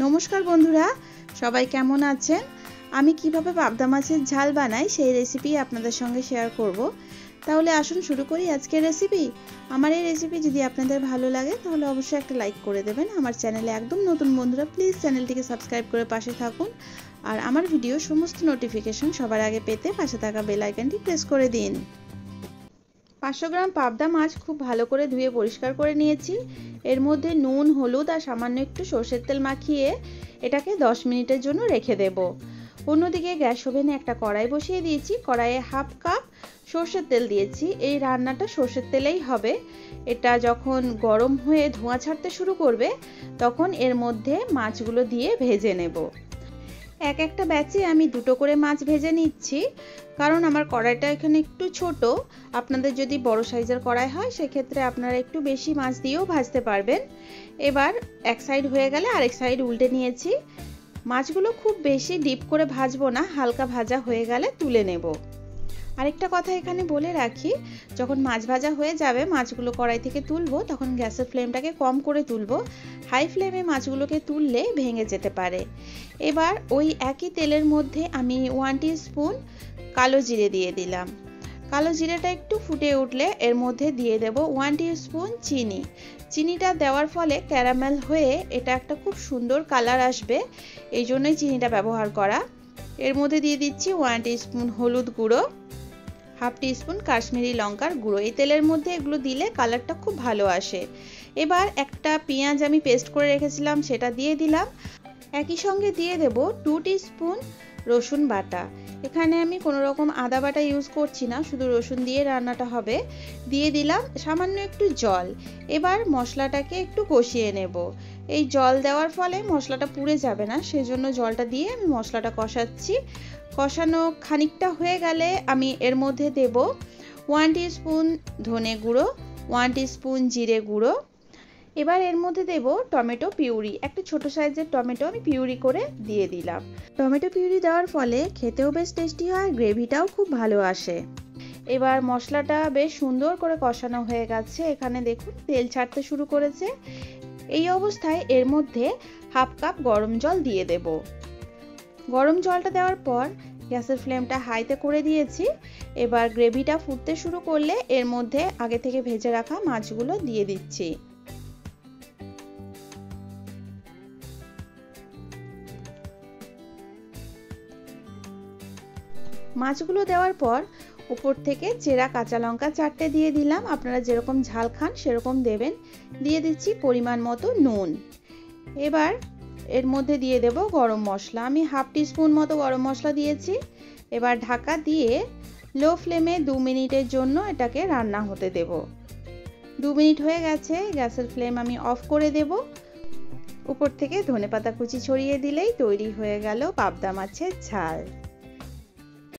নমস্কার বন্ধুরা, সবাই কেমন আছেন? আমি কিভাবে পাবদা মাছের ঝাল বানাই সেই রেসিপি আপনাদের সঙ্গে শেয়ার করব। তাহলে আসুন শুরু করি আজকের রেসিপি। আমার এই রেসিপি যদি আপনাদের ভালো লাগে তাহলে অবশ্যই একটা লাইক করে দেবেন। আমার চ্যানেলে একদম নতুন বন্ধুরা প্লিজ চ্যানেলটিকে সাবস্ক্রাইব করে পাশে থাকুন, আর আমার ভিডিও সমস্ত নোটিফিকেশন সবার আগে পেতে পাশে থাকা বেল আইকনটি প্রেস করে দিন। 500 গ্রাম পাবদা মাছ খুব ভালো করে ধুয়ে পরিষ্কার করে নিয়েছি। এর মধ্যে নুন, হলুদ আর সামান্য একটু সরষের তেল মাখিয়ে এটাকে 10 মিনিটের জন্য রেখে দেব। অন্যদিকে গ্যাস ওভেনে একটা কড়াই বসিয়ে দিয়েছি। কড়াইয়ে হাফ কাপ সরষের তেল দিয়েছি। এই রান্নাটা সরষের তেলেই হবে। এটা যখন গরম হয়ে ধোঁয়া ছাড়তে শুরু করবে তখন এর মধ্যে মাছগুলো দিয়ে ভেজে নেব। একটা ব্যাচে আমি দুটো করে মাছ ভেজে নিচ্ছি, কারণ আমার কড়াইটা এখানে একটু ছোট। আপনাদের যদি বড় সাইজের কড়াই হয় সেক্ষেত্রে আপনারা একটু বেশি মাছ দিয়েও ভাজতে পারবেন। এবার এক সাইড হয়ে গেলে আরেক সাইড উল্টে নিয়েছি। মাছগুলো খুব বেশি ডিপ করে ভাজবো না, হালকা ভাজা হয়ে গেলে তুলে নেব। আরেকটা কথা এখানে বলে রাখি, যখন মাছ ভাজা হয়ে যাবে মাছগুলো কড়াই থেকে তুলবো তখন গ্যাসের ফ্লেমটাকে কম করে তুলবো। হাই ফ্লেমে মাছগুলোকে তুললে ভেঙে যেতে পারে। এবার ওই একই তেলের মধ্যে আমি 1 টিস্পুন কালো জিরে দিয়ে দিলাম। কালো জিরেটা একটু ফুটে উঠলে এর মধ্যে দিয়ে দেব 1 টিস্পুন চিনি। চিনিটা দেওয়ার ফলে ক্যারামেল হয়ে এটা একটা খুব সুন্দর কালার আসবে, এই জন্যই চিনিটা ব্যবহার করা। এর মধ্যে দিয়ে দিচ্ছি 1 টিস্পুন হলুদ গুঁড়ো, হাফ টিস্পুন কাশ্মীরি লঙ্কার গুঁড়ো। এই তেলের মধ্যে এগুলো দিলে কালারটা খুব ভালো আসে। এবার একটা পেঁয়াজ আমি পেস্ট করে রেখেছিলাম সেটা দিয়ে দিলাম। একই সঙ্গে দিয়ে দেব 2 টিস্পুন রসুন বাটা। এখানে আমি কোনো রকম আদা বাটা ইউজ করছি না, শুধু রসুন দিয়ে রান্নাটা হবে। দিয়ে দিলাম সামান্য একটু জল। এবার মশলাটাকে একটু কষিয়ে নেব। এই জল দেওয়ার ফলে মশলাটা পুড়ে যাবে না, সেজন্য জলটা দিয়ে আমি মশলাটা কষাচ্ছি। কষানো খানিকটা হয়ে গেলে আমি এর মধ্যে দেব 1 টিস্পুন ধনে গুঁড়ো, 1 টিস্পুন জিরে গুঁড়ো। এবার এর মধ্যে দেব টমেটো পিউরি। একটা ছোট সাইজের টমেটো আমি পিউরি করে দিয়ে দিলাম। টমেটো পিউরি দেওয়ার ফলে খেতেও বেশ টেস্টি হয়, গ্রেভিটাও খুব ভালো আসে। এবার মশলাটা বেশ সুন্দর করে কষানো হয়ে গেছে। এখানে দেখুন তেল ছাড়তে শুরু করেছে। এই অবস্থায় এর মধ্যে হাফ কাপ গরম জল দিয়ে দেব। গরম জলটা দেওয়ার পর গ্যাসের ফ্লেমটা হাইতে করে দিয়েছি। এবার গ্রেভিটা ফুটতে শুরু করলে এর মধ্যে আগে থেকে ভেজে রাখা মাছগুলো দিয়ে দিচ্ছি। মাছগুলো দেওয়ার পর উপর থেকে চেরা কাঁচা লঙ্কা 4টে দিয়ে দিলাম। আপনারা যেরকম ঝাল খান সেরকম দেবেন। দিয়ে দিচ্ছি পরিমাণ মতো নুন। এবার এর মধ্যে দিয়ে দেব গরম মশলা। আমি হাফ টিস্পুন মতো গরম মশলা দিয়েছি। এবার ঢাকা দিয়ে লো ফ্লেমে 2 মিনিটের জন্য এটাকে রান্না হতে দেব। 2 মিনিট হয়ে গেছে, গ্যাসের ফ্লেম আমি অফ করে দেব। উপর থেকে ধনেপাতা কুচি ছড়িয়ে দিলেই তৈরি হয়ে গেল পাবদা মাছের ঝাল।